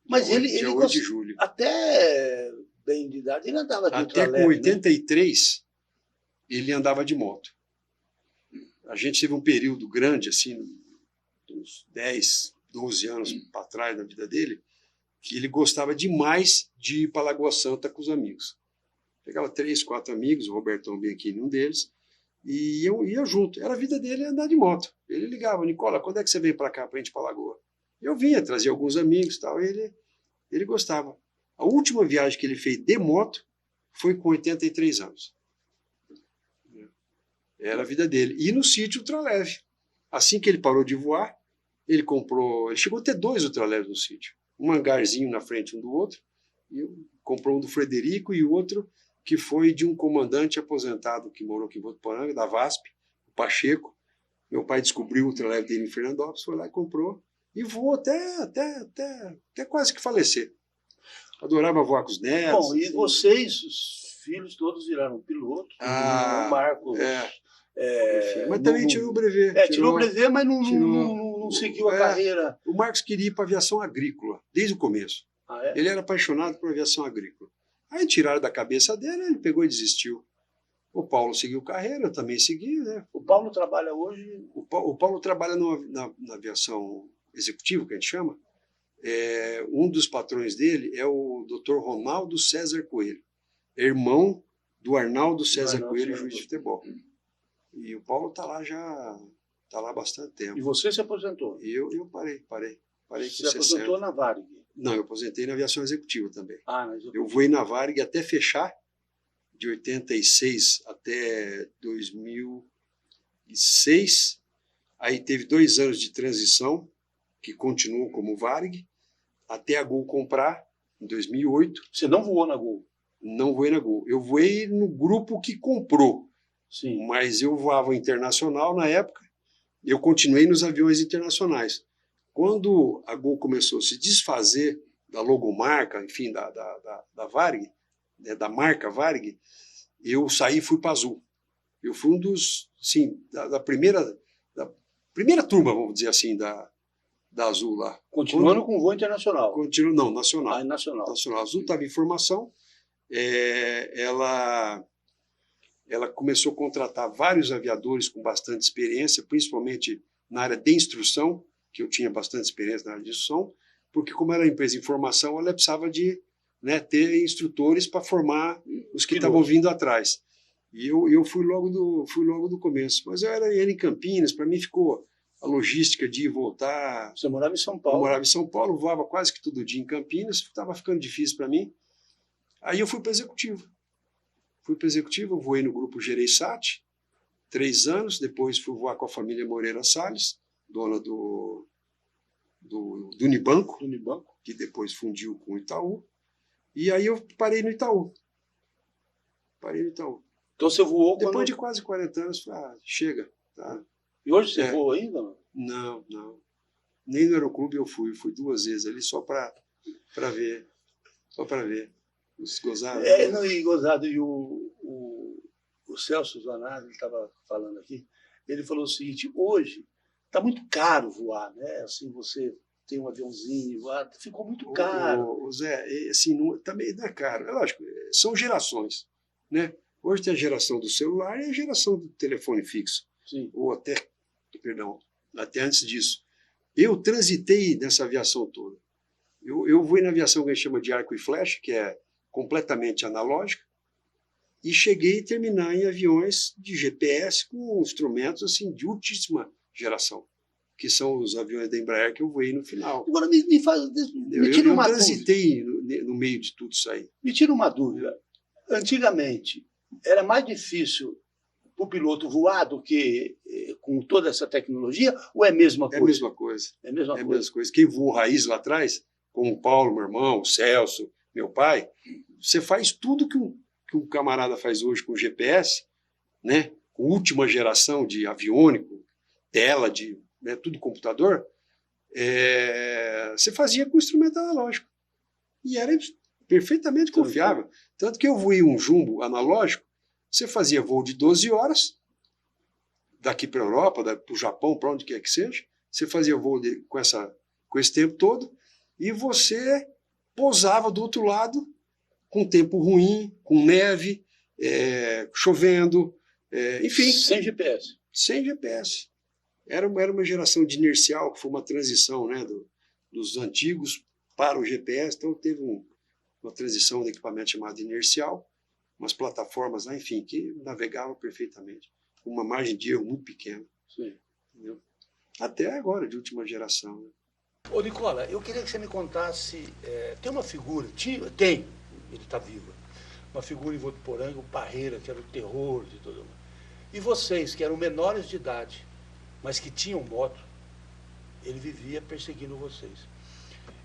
Mas ele dia 8 de julho. Até bem de idade, ele andava de até com 83, ele andava de moto. A gente teve um período grande, assim, uns 10, 12 anos para trás da vida dele, que ele gostava demais de ir para Lagoa Santa com os amigos. Pegava 3, 4 amigos, o Robertão bem aqui, um deles, e eu ia junto. Era a vida dele andar de moto. Ele ligava: Nicola, quando é que você vem para cá para a gente ir para Lagoa? Eu vinha, trazia alguns amigos e tal, e ele gostava. A última viagem que ele fez de moto foi com 83 anos. Era a vida dele. E no sítio ultraleve. Assim que ele parou de voar, ele chegou a ter 2 ultraleves no sítio. Um hangarzinho na frente um do outro, e comprou um do Frederico e o outro que foi de um comandante aposentado que morou aqui em Votuporanga, da VASP, o Pacheco. Meu pai descobriu o ultraleve dele em Fernandópolis, foi lá e comprou, e voou até quase que falecer. Adorava voar com os netos. Bom, e vocês, os filhos, todos viraram pilotos. O Marcos... mas também tirou o brevet. Tirou o brevet, mas não seguiu a carreira. O Marcos queria ir para aviação agrícola, desde o começo. Ele era apaixonado por aviação agrícola. Aí tiraram da cabeça dele, ele pegou e desistiu. O Paulo seguiu carreira, eu também segui, né? O Paulo trabalha hoje... O Paulo trabalha na aviação executiva, que a gente chama. Um dos patrões dele é o Dr. Ronaldo César Coelho, irmão do Arnaldo César Coelho, juiz de futebol. E o Paulo está lá há bastante tempo. E você se aposentou? E eu parei com 60. Você aposentou na Varig? Não, eu aposentei na aviação executiva também. Mas eu voei na Varig até fechar, de 86 até 2006. Aí teve 2 anos de transição, que continuou como Varig, até a Gol comprar, em 2008. Você não voou na Gol? Não voei na Gol. Eu voei no grupo que comprou. Sim. Mas eu voava internacional na época, eu continuei nos aviões internacionais. Quando a Gol começou a se desfazer da logomarca, enfim, da Varig, né, da marca Varig, eu saí e fui para a Azul. Eu fui um dos, sim, da primeira turma, vamos dizer assim, da Azul lá. Continuando com voo internacional? Não, nacional. Nacional. A Azul estava em formação, ela começou a contratar vários aviadores com bastante experiência, principalmente na área de instrução, que eu tinha bastante experiência na área de instrução, porque como era empresa em formação, ela precisava de, né, ter instrutores para formar os que estavam vindo atrás. E eu fui logo do começo. Mas eu era em Campinas, para mim ficou a logística de ir e voltar. Você morava em São Paulo? Eu morava em São Paulo, voava quase que todo dia em Campinas, estava ficando difícil para mim. Aí eu fui para executivo. Voei no grupo Gereissat, 3 anos, depois fui voar com a família Moreira Salles, dona do Unibanco, que depois fundiu com o Itaú, e aí eu parei no Itaú. Então você voou depois de quase 40 anos, chega. Tá? E hoje você voa ainda? Não. Nem no Aeroclube eu fui 2 vezes ali só para ver. Gozado. Gozado. E o Celso Zanardi, ele estava falando aqui, ele falou o seguinte: hoje está muito caro voar, né? Assim, você tem um aviãozinho, voar, ficou muito caro. Zé, assim, também não é caro. É lógico, são gerações, né? Hoje tem a geração do celular e a geração do telefone fixo. Sim. Ou até antes disso. Eu transitei nessa aviação toda. Eu voei na aviação que a gente chama de arco e flecha, que é completamente analógica, e cheguei a terminar em aviões de GPS com instrumentos assim, de ultíssima geração, que são os aviões da Embraer que eu voei no final. Agora me tira uma dúvida. Eu transitei no meio de tudo isso aí. Me tira uma dúvida. Antigamente, era mais difícil para o piloto voar do que com toda essa tecnologia, ou é a mesma coisa? É a mesma coisa. É a mesma coisa. Quem voou raiz lá atrás, como o Paulo, meu irmão, o Celso, meu pai, você faz tudo que um camarada faz hoje com GPS, né, com última geração de aviônico, tela, né, tudo computador, você fazia com instrumento analógico. E era perfeitamente confiável. Tanto que eu voei um jumbo analógico, você fazia voo de 12 horas, daqui para a Europa, para o Japão, para onde quer que seja, você fazia voo com esse tempo todo, e você pousava do outro lado, com tempo ruim, com neve, chovendo, enfim. Sem GPS. Sem GPS. Era uma geração de inercial, que foi uma transição, né, dos antigos para o GPS, então teve uma transição de equipamento chamado inercial, umas plataformas lá, enfim, que navegavam perfeitamente, com uma margem de erro muito pequena. Sim. Entendeu? Até agora, de última geração. Né? Ô, Nicola, eu queria que você me contasse, tem uma figura, tem, ele está vivo, uma figura em Votuporanga, o Parreira, que era o terror de todo mundo. E vocês, que eram menores de idade, mas que tinham moto, ele vivia perseguindo vocês.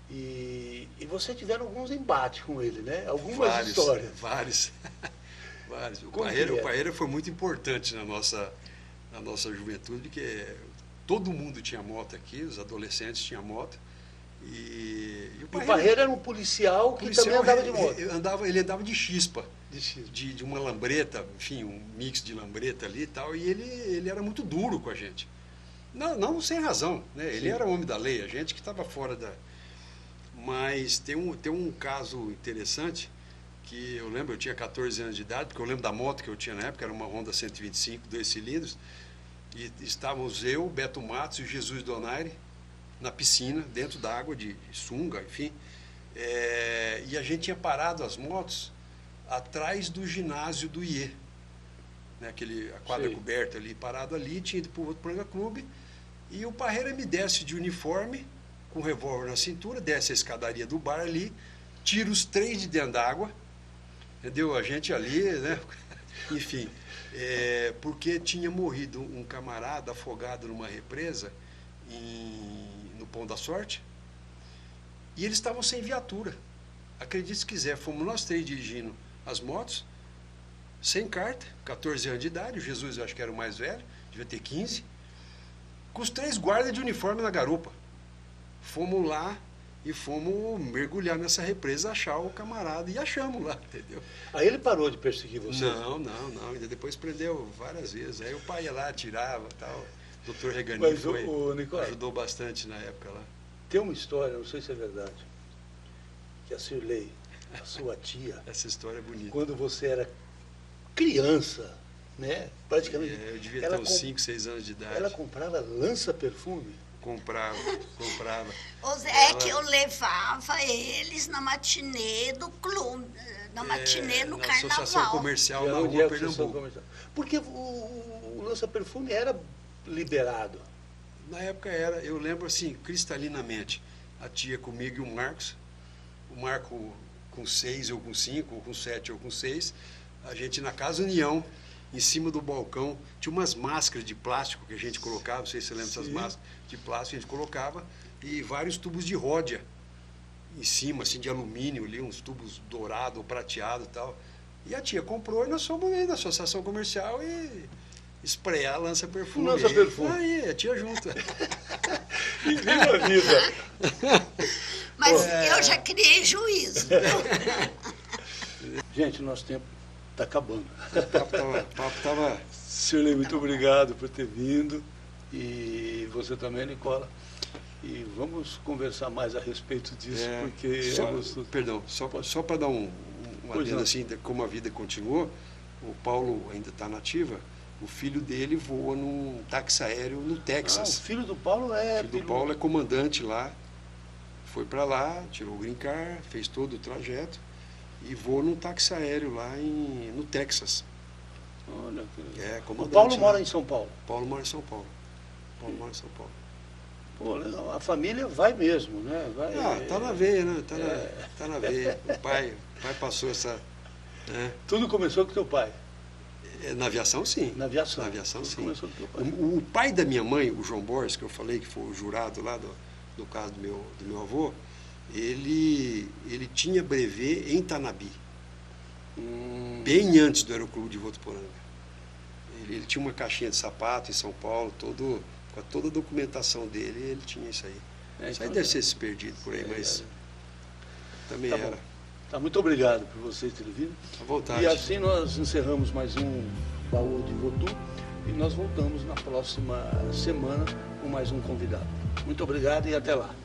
E você tiveram alguns embates com ele, né? Algumas histórias. Vários. Vários. O Parreira foi muito importante na nossa juventude, porque todo mundo tinha moto aqui, os adolescentes tinham moto. E o Parreira era um policial que também andava de moto. Ele andava de chispa. De De uma lambreta, enfim, um mix de lambreta ali e tal, e ele era muito duro com a gente. Não sem razão, né? Ele era homem da lei, a gente que estava fora da... Mas tem um caso interessante, que eu lembro, eu tinha 14 anos de idade, porque eu lembro da moto que eu tinha na época, era uma Honda 125, 2 cilindros, e estávamos eu, Beto Matos e Jesus Donaire na piscina, dentro da água, de sunga, enfim, e a gente tinha parado as motos atrás do ginásio do IE, né, a quadra coberta ali, parado ali, tinha ido para o Votuporanga Clube, e o Parreira me desce de uniforme, com o revólver na cintura, desce a escadaria do bar ali, tira os 3 de dentro d'água, entendeu? A gente ali, né? Enfim, porque tinha morrido um camarada afogado numa represa no Pão da Sorte, e eles estavam sem viatura. Acredite se quiser, fomos nós 3 dirigindo as motos, sem carta, 14 anos de idade, o Jesus eu acho que era o mais velho, devia ter 15, com os 3 guardas de uniforme na garupa. Fomos lá e fomos mergulhar nessa represa, achar o camarada, e achamos lá, entendeu? Aí ele parou de perseguir você? Não, ainda depois prendeu várias vezes. Aí o pai ia lá, atirava e tal. O doutor Regani ajudou bastante na época lá. Tem uma história, não sei se é verdade, que a Cirlei, a sua tia... Essa história é bonita. Quando você era criança, né? Praticamente... Eu devia ter uns 5, 6 anos de idade. Ela comprava lança-perfume? Comprava. É que eu levava eles na matinê do clube, na matinê no Carnaval. Associação Comercial na Rua Pernambuco. Porque o lança-perfume era liberado. Na época era, eu lembro assim, cristalinamente, a tia comigo e o Marco com 6 ou com 5, ou com 7 ou com 6, a gente na Casa União, em cima do balcão, tinha umas máscaras de plástico que a gente colocava, não sei se você lembra dessas máscaras de plástico, a gente colocava, e vários tubos de ródia em cima, assim, de alumínio ali, uns tubos dourado ou prateado e tal. E a tia comprou e nós fomos aí na associação comercial e esprear lança-perfume. Lança-perfume. Aí, a tia junto. E viva a vida. Mas eu já criei juízo. Gente, nosso tempo está acabando. O papo estava... Cirlei, muito obrigado por ter vindo. E você também, Nicola. E vamos conversar mais a respeito disso, porque... Perdão, só para dar um adendo assim, de como a vida continuou, o Paulo ainda está na ativa, o filho dele voa num táxi aéreo no Texas. O filho do Paulo é... O filho do Paulo é comandante lá, foi para lá, tirou o green card, fez todo o trajeto e voa num táxi aéreo lá no Texas. Olha, comandante. O Paulo mora em São Paulo? Paulo mora em São Paulo. Pô, a família vai mesmo, né? Tá na veia, né? Tá na veia. O pai passou essa... Né? Tudo começou com teu pai? Na aviação, sim. Na aviação? Na aviação, sim. Começou com teu pai. O pai da minha mãe, o João Borges, que eu falei que foi o jurado lá do caso do meu avô, ele tinha brevê em Tanabi, bem antes do Aeroclube de Votuporanga. Ele tinha uma caixinha de sapato em São Paulo, com toda a documentação dele, ele tinha isso aí. Isso aí deve ser se perdido por aí, mas também era. Tá, muito obrigado por vocês terem vindo. À vontade. E assim nós encerramos mais um Baú de Votu e nós voltamos na próxima semana com mais um convidado. Muito obrigado e até lá.